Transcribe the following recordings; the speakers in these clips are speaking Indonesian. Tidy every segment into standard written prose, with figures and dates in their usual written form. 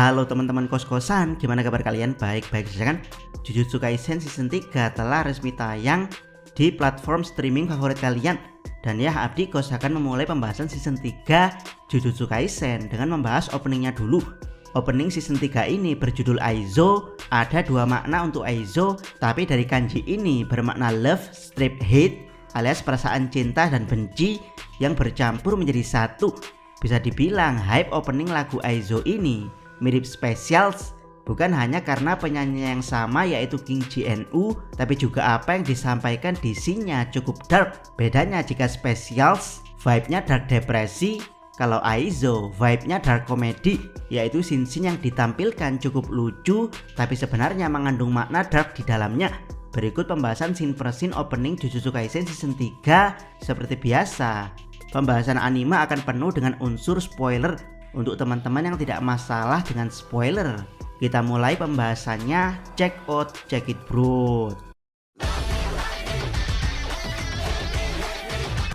Halo teman-teman kos-kosan, gimana kabar kalian? Baik-baik saja kan? Jujutsu Kaisen Season 3 telah resmi tayang di platform streaming favorit kalian. Dan ya, Abdi Kos akan memulai pembahasan Season 3 Jujutsu Kaisen dengan membahas openingnya dulu. Opening Season 3 ini berjudul Aizo. Ada dua makna untuk Aizo, tapi dari kanji ini bermakna love strip hate, alias perasaan cinta dan benci yang bercampur menjadi satu. Bisa dibilang hype opening lagu Aizo ini mirip Specials, bukan hanya karena penyanyi yang sama yaitu King JNU, tapi juga apa yang disampaikan di scene-nya cukup dark. Bedanya jika Specials vibe-nya dark depresi, kalau Aizo vibe-nya dark komedi, yaitu scene-scene yang ditampilkan cukup lucu tapi sebenarnya mengandung makna dark di dalamnya. Berikut pembahasan scene per scene opening Jujutsu Kaisen Season 3. Seperti biasa, pembahasan anime akan penuh dengan unsur spoiler. Untuk teman-teman yang tidak masalah dengan spoiler, kita mulai pembahasannya. Check it bro.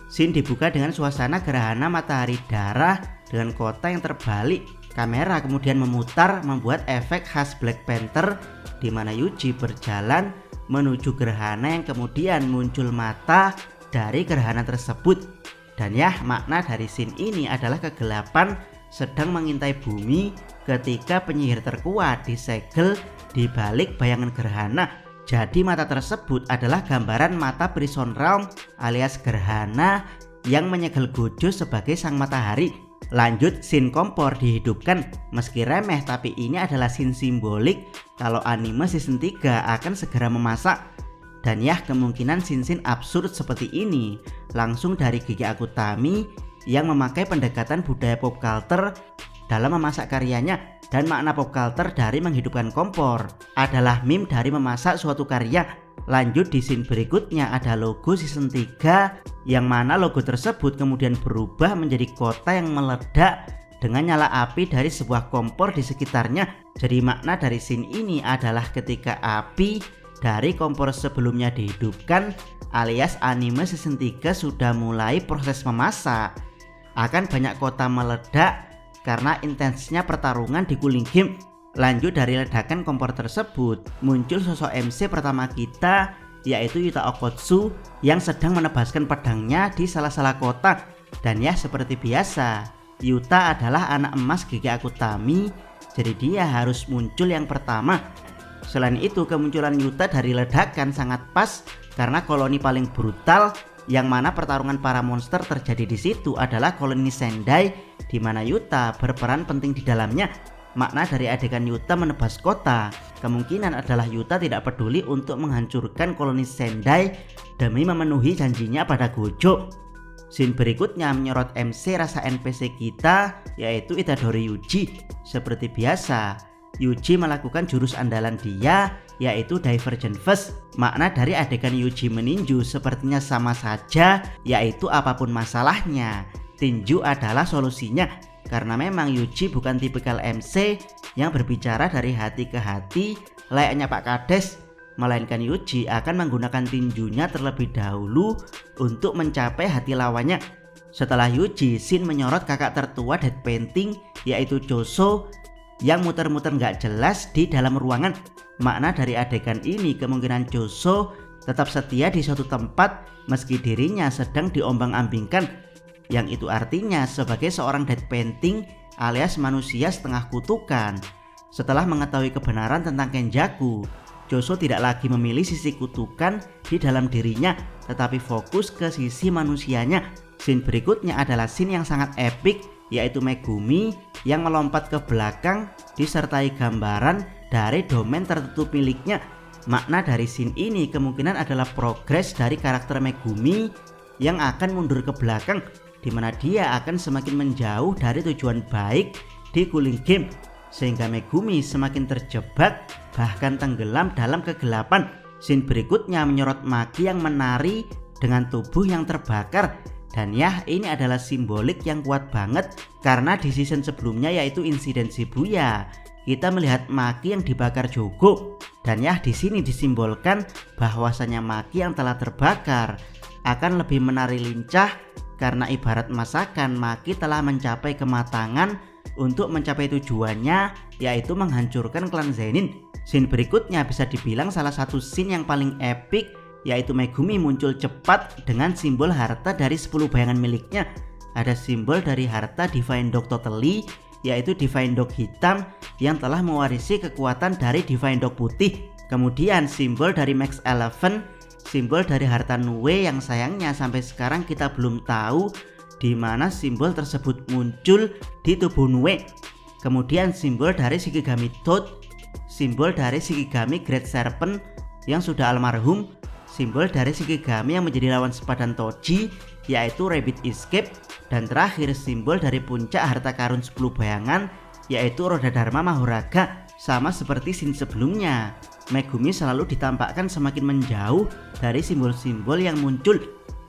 Scene dibuka dengan suasana gerhana matahari darah dengan kota yang terbalik. Kamera kemudian memutar membuat efek khas Black Panther, di mana Yuji berjalan menuju gerhana yang kemudian muncul mata dari gerhana tersebut. Dan ya, makna dari scene ini adalah kegelapan sedang mengintai bumi ketika penyihir terkuat disegel di balik bayangan gerhana. Jadi mata tersebut adalah gambaran mata Prison Realm alias gerhana yang menyegel Gojo sebagai sang matahari. Lanjut, scene kompor dihidupkan. Meski remeh, tapi ini adalah scene simbolik kalau anime season 3 akan segera memasak. Dan ya, kemungkinan scene-scene absurd seperti ini langsung dari Gege Akutami yang memakai pendekatan budaya pop culture dalam memasak karyanya. Dan makna pop culture dari menghidupkan kompor adalah meme dari memasak suatu karya. Lanjut, di scene berikutnya ada logo season 3 yang mana logo tersebut kemudian berubah menjadi kota yang meledak dengan nyala api dari sebuah kompor di sekitarnya. Jadi makna dari scene ini adalah ketika api dari kompor sebelumnya dihidupkan, alias anime season 3 sudah mulai proses memasak. Akan banyak kota meledak karena intensnya pertarungan di Cooling Game. Lanjut, dari ledakan kompor tersebut muncul sosok MC pertama kita, yaitu Yuta Okkotsu yang sedang menebaskan pedangnya di salah-salah kota. Dan ya, seperti biasa, Yuta adalah anak emas Gege Akutami, jadi dia harus muncul yang pertama. Selain itu, kemunculan Yuta dari ledakan sangat pas karena koloni paling brutal yang mana pertarungan para monster terjadi di situ adalah koloni Sendai, di mana Yuta berperan penting di dalamnya. Makna dari adegan Yuta menebas kota kemungkinan adalah Yuta tidak peduli untuk menghancurkan koloni Sendai demi memenuhi janjinya pada Gojo. Scene berikutnya menyorot MC rasa NPC kita, yaitu Itadori Yuji. Seperti biasa, Yuji melakukan jurus andalan dia, yaitu Divergent Fist. Makna dari adegan Yuji meninju sepertinya sama saja, yaitu apapun masalahnya, tinju adalah solusinya. Karena memang Yuji bukan tipikal MC yang berbicara dari hati ke hati layaknya Pak Kades, melainkan Yuji akan menggunakan tinjunya terlebih dahulu untuk mencapai hati lawannya. Setelah Yuji, scene menyorot kakak tertua Dead Painting, yaitu Choso yang muter-muter nggak jelas di dalam ruangan. Makna dari adegan ini kemungkinan Choso tetap setia di suatu tempat meski dirinya sedang diombang-ambingkan, yang itu artinya sebagai seorang Dead Painting alias manusia setengah kutukan. Setelah mengetahui kebenaran tentang Kenjaku, Choso tidak lagi memilih sisi kutukan di dalam dirinya, tetapi fokus ke sisi manusianya. Scene berikutnya adalah scene yang sangat epic, yaitu Megumi yang melompat ke belakang disertai gambaran dari domain tertutup miliknya. Makna dari scene ini kemungkinan adalah progres dari karakter Megumi yang akan mundur ke belakang, di mana dia akan semakin menjauh dari tujuan baik di Cooling Game, sehingga Megumi semakin terjebak bahkan tenggelam dalam kegelapan. Scene berikutnya menyorot Maki yang menari dengan tubuh yang terbakar. Dan ya, ini adalah simbolik yang kuat banget karena di season sebelumnya, yaitu insiden Shibuya, kita melihat Maki yang dibakar Jogo. Dan ya, di sini disimbolkan bahwasanya Maki yang telah terbakar akan lebih menari lincah karena ibarat masakan, Maki telah mencapai kematangan untuk mencapai tujuannya, yaitu menghancurkan klan Zenin. Scene berikutnya bisa dibilang salah satu scene yang paling epic, yaitu Megumi muncul cepat dengan simbol harta dari 10 bayangan miliknya. Ada simbol dari harta Divine Dog totally, yaitu Divine Dog hitam yang telah mewarisi kekuatan dari Divine Dog putih. Kemudian simbol dari Max 11, simbol dari harta Nue yang sayangnya sampai sekarang kita belum tahu di mana simbol tersebut muncul di tubuh Nue. Kemudian simbol dari Shikigami Toad, simbol dari Shikigami Great Serpent yang sudah almarhum, simbol dari Shikigami yang menjadi lawan sepadan Toji yaitu Rabbit Escape, dan terakhir simbol dari puncak harta karun 10 bayangan yaitu Roda Dharma Mahoraga. Sama seperti scene sebelumnya, Megumi selalu ditampakkan semakin menjauh dari simbol-simbol yang muncul.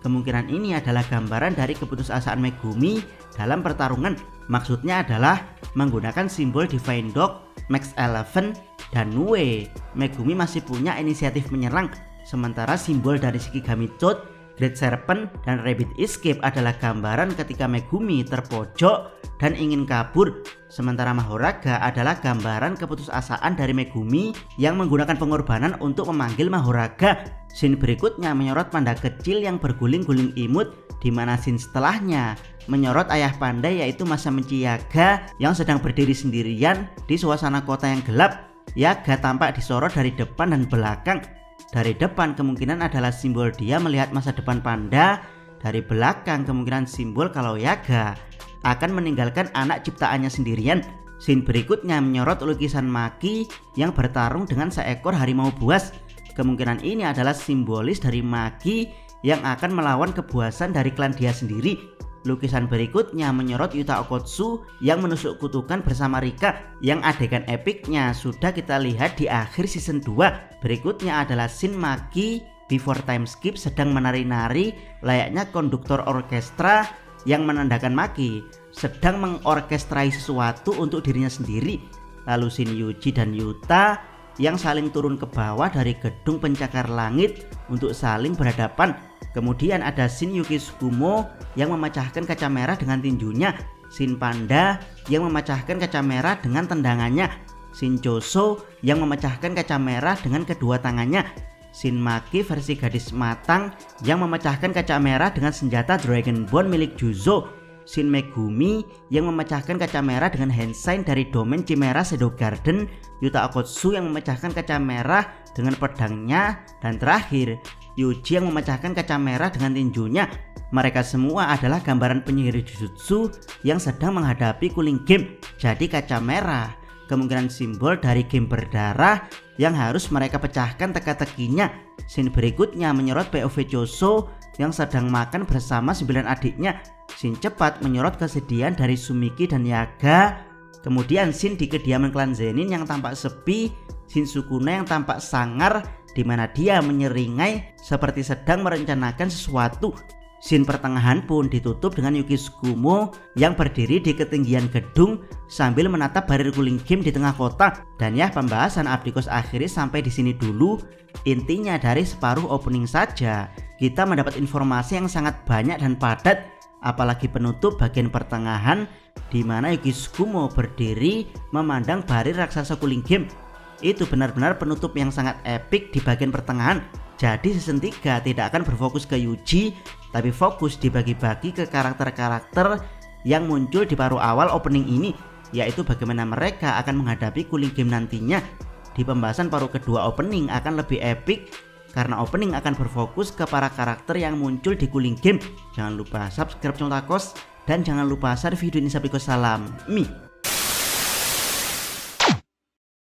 Kemungkinan ini adalah gambaran dari keputusasaan Megumi dalam pertarungan. Maksudnya adalah menggunakan simbol Divine Dog, Max 11, dan Nue. Megumi masih punya inisiatif menyerang, sementara simbol dari Shikigami Toad, Great Serpent, dan Rabbit Escape adalah gambaran ketika Megumi terpojok dan ingin kabur. Sementara Mahoraga adalah gambaran keputusasaan dari Megumi yang menggunakan pengorbanan untuk memanggil Mahoraga. Scene berikutnya menyorot panda kecil yang berguling-guling imut, di mana scene setelahnya menyorot ayah panda yaitu Masamichi Yaga yang sedang berdiri sendirian di suasana kota yang gelap. Yaga tampak disorot dari depan dan belakang. Dari depan kemungkinan adalah simbol dia melihat masa depan panda. Dari belakang kemungkinan simbol kalau Yaga akan meninggalkan anak ciptaannya sendirian. Scene berikutnya menyorot lukisan Maki yang bertarung dengan seekor harimau buas. Kemungkinan ini adalah simbolis dari Maki yang akan melawan kebuasan dari klan dia sendiri. Lukisan berikutnya menyorot Yuta Okkotsu yang menusuk kutukan bersama Rika, yang adegan epicnya sudah kita lihat di akhir season 2. Berikutnya adalah scene Maki before time skip sedang menari-nari layaknya konduktor orkestra yang menandakan Maki sedang mengorkestrai sesuatu untuk dirinya sendiri. Lalu scene Yuji dan Yuta yang saling turun ke bawah dari gedung pencakar langit untuk saling berhadapan. Kemudian ada scene Yuki Tsukumo yang memecahkan kaca merah dengan tinjunya, scene Panda yang memecahkan kaca merah dengan tendangannya, scene Choso yang memecahkan kaca merah dengan kedua tangannya, scene Maki versi gadis matang yang memecahkan kaca merah dengan senjata Dragon Bone milik Juzo, scene Megumi yang memecahkan kaca merah dengan hand sign dari domain Chimera Shadow Garden, Yuta Okkotsu yang memecahkan kaca merah dengan pedangnya, dan terakhir Yuji yang memecahkan kaca merah dengan tinjunya. Mereka semua adalah gambaran penyihir Jujutsu yang sedang menghadapi cooling game. Jadi kaca merah kemungkinan simbol dari game berdarah yang harus mereka pecahkan teka-tekinya. Scene berikutnya menyorot POV Choso yang sedang makan bersama 9 adiknya. Scene cepat menyorot kesedihan dari Sumiki dan Yaga. Kemudian scene di kediaman klan Zenin yang tampak sepi, scene Sukuna yang tampak sangar di mana dia menyeringai seperti sedang merencanakan sesuatu. Scene pertengahan pun ditutup dengan Yuki Tsukumo yang berdiri di ketinggian gedung sambil menatap barir cooling game di tengah kota. Dan ya, pembahasan Abdikos akhiri sampai di sini dulu. Intinya dari separuh opening saja kita mendapat informasi yang sangat banyak dan padat, apalagi penutup bagian pertengahan di mana Yuki Tsukumo berdiri memandang barir raksasa cooling game. Itu benar-benar penutup yang sangat epic di bagian pertengahan. Jadi season 3 tidak akan berfokus ke Yuji, tapi fokus dibagi-bagi ke karakter-karakter yang muncul di paruh awal opening ini, yaitu bagaimana mereka akan menghadapi cooling game nantinya. Di pembahasan paruh kedua opening akan lebih epic karena opening akan berfokus ke para karakter yang muncul di cooling game. Jangan lupa subscribe channel Takos dan jangan lupa share video ini sampai ke salam. Mi.